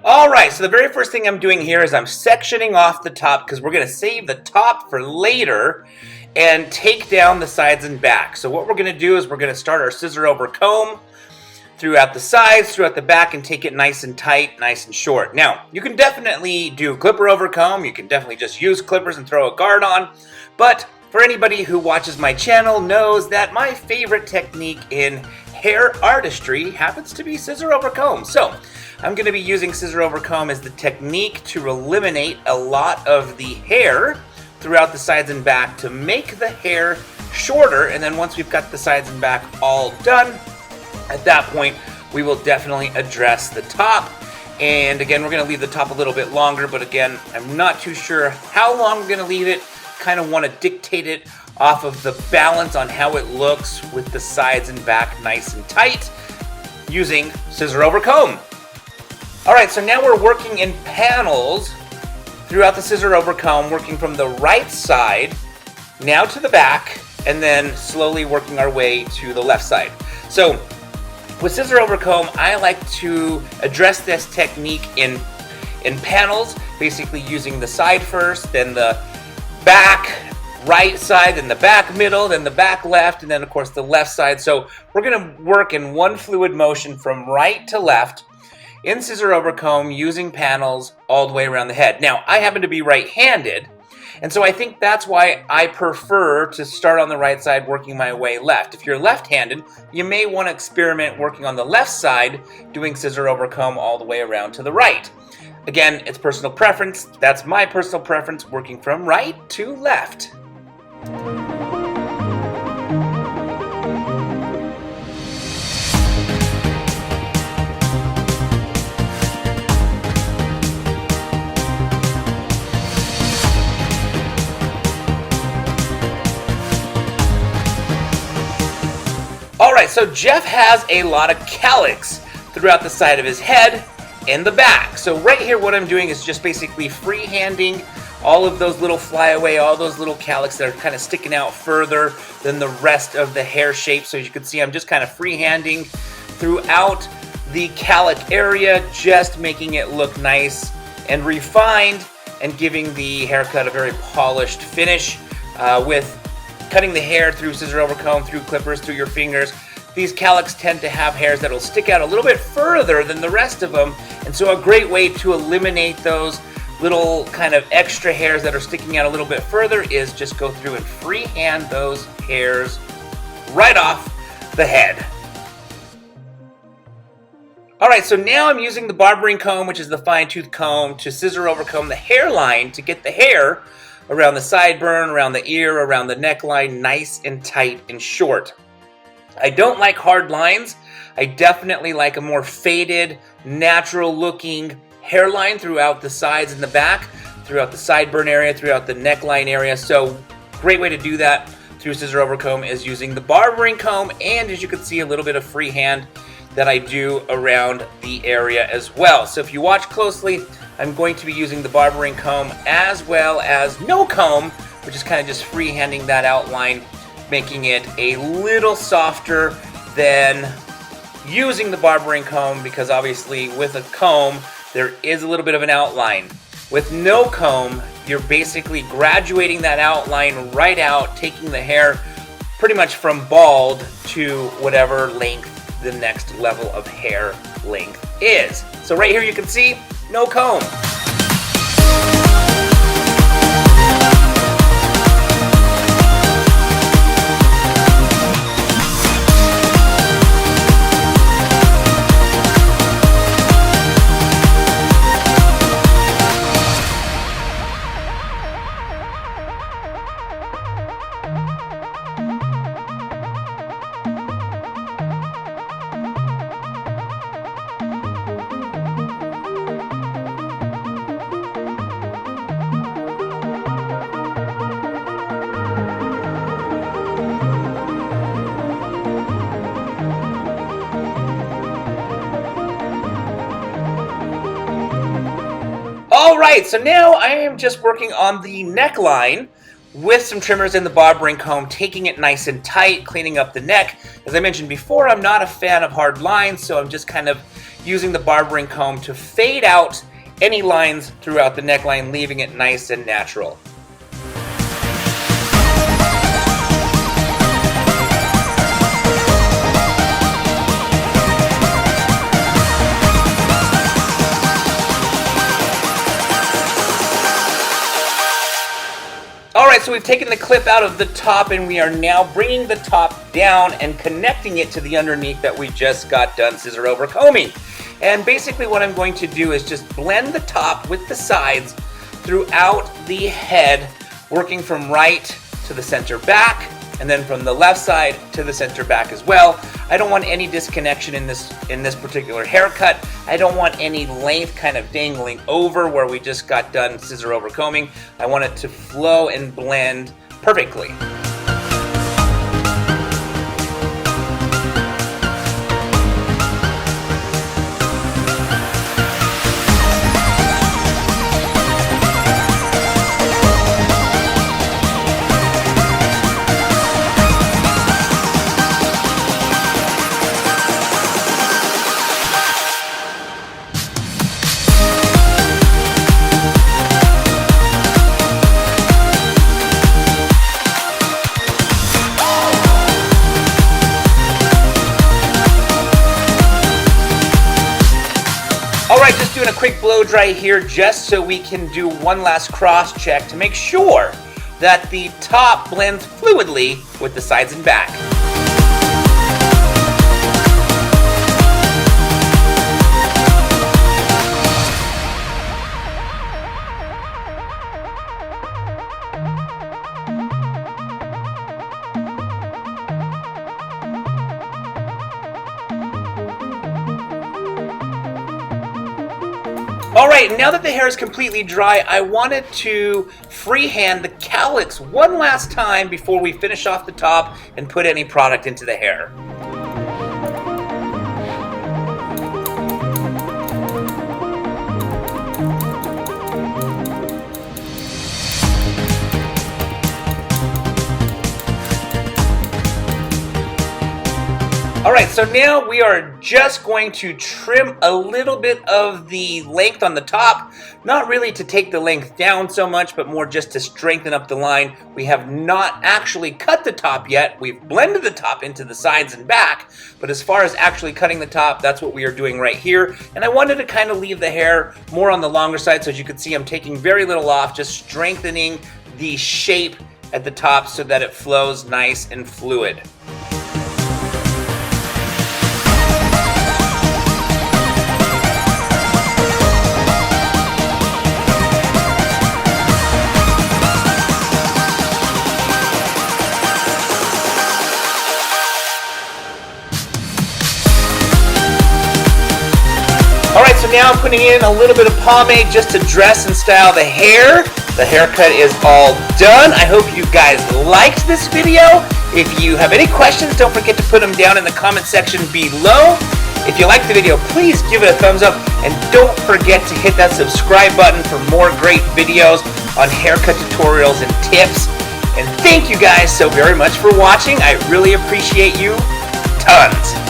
Alright, so the very first thing I'm doing here is I'm sectioning off the top because we're going to save the top for later and take down the sides and back. So what we're going to do is we're going to start our scissor over comb throughout the sides, throughout the back, and take it nice and tight, nice and short. Now, you can definitely do clipper over comb, you can definitely just use clippers and throw a guard on, but for anybody who watches my channel knows that my favorite technique in hair artistry happens to be scissor over comb. So I'm going to be using scissor over comb as the technique to eliminate a lot of the hair throughout the sides and back to make the hair shorter, and then once we've got the sides and back all done, at that point we will definitely address the top. And again, we're going to leave the top a little bit longer, but again, I'm not too sure how long we're going to leave it. Kind of want to dictate it off of the balance on how it looks with the sides and back nice and tight using scissor over comb. Alright, so now we're working in panels throughout the scissor over comb, working from the right side now to the back, and then slowly working our way to the left side. So with scissor over comb, I like to address this technique in panels, basically using the side first, then the back right side, then the back middle, then the back left, and then of course the left side. So we're going to work in one fluid motion from right to left in scissor over comb using panels all the way around the head. Now, I happen to be right-handed, and so I think that's why I prefer to start on the right side working my way left. If you're left-handed, you may want to experiment working on the left side, doing scissor over comb all the way around to the right. Again, it's personal preference. That's my personal preference, working from right to left. Alright, so Jeff has a lot of calyx throughout the side of his head and the back. So right here what I'm doing is just basically freehanding all of those little flyaway, all those little calyx that are kind of sticking out further than the rest of the hair shape. So as you can see, I'm just kind of freehanding throughout the calyx area, just making it look nice and refined and giving the haircut a very polished finish with cutting the hair through scissor over comb, through clippers, through your fingers. These calyx tend to have hairs that will stick out a little bit further than the rest of them, and so a great way to eliminate those little kind of extra hairs that are sticking out a little bit further is just go through and freehand those hairs right off the head. Alright, so now I'm using the barbering comb, which is the fine tooth comb, to scissor over comb the hairline to get the hair around the sideburn, around the ear, around the neckline, nice and tight and short. I don't like hard lines. I definitely like a more faded, natural looking hairline throughout the sides and the back, throughout the sideburn area, throughout the neckline area. So great way to do that through scissor over comb is using the barbering comb, and as you can see, a little bit of freehand that I do around the area as well. So if you watch closely, I'm going to be using the barbering comb as well as no comb, which is kind of just freehanding that outline, making it a little softer than using the barbering comb, because obviously with a comb there is a little bit of an outline. With no comb, you're basically graduating that outline right out, taking the hair pretty much from bald to whatever length the next level of hair length is. So right here you can see no comb. Alright, so now I am just working on the neckline with some trimmers and the barbering comb, taking it nice and tight, cleaning up the neck. As I mentioned before, I'm not a fan of hard lines, so I'm just kind of using the barbering comb to fade out any lines throughout the neckline, leaving it nice and natural. Alright, so we've taken the clip out of the top and we are now bringing the top down and connecting it to the underneath that we just got done scissor over combing. And basically what I'm going to do is just blend the top with the sides throughout the head, working from right to the center back, and then from the left side to the center back as well. I don't want any disconnection in this particular haircut. I don't want any length kind of dangling over where we just got done scissor over combing. I want it to flow and blend perfectly. Alright, just doing a quick blow dry here just so we can do one last cross check to make sure that the top blends fluidly with the sides and back. Alright, now that the hair is completely dry, I wanted to freehand the calyx one last time before we finish off the top and put any product into the hair. Alright, so now we are just going to trim a little bit of the length on the top, not really to take the length down so much, but more just to strengthen up the line. We have not actually cut the top yet. We've blended the top into the sides and back, but as far as actually cutting the top, that's what we are doing right here. And I wanted to kind of leave the hair more on the longer side, so as you can see, I'm taking very little off, just strengthening the shape at the top so that it flows nice and fluid. Alright, so now I'm putting in a little bit of pomade just to dress and style the hair. The haircut is all done. I hope you guys liked this video. If you have any questions, don't forget to put them down in the comment section below. If you liked the video, please give it a thumbs up. And don't forget to hit that subscribe button for more great videos on haircut tutorials and tips. And thank you guys so very much for watching. I really appreciate you tons.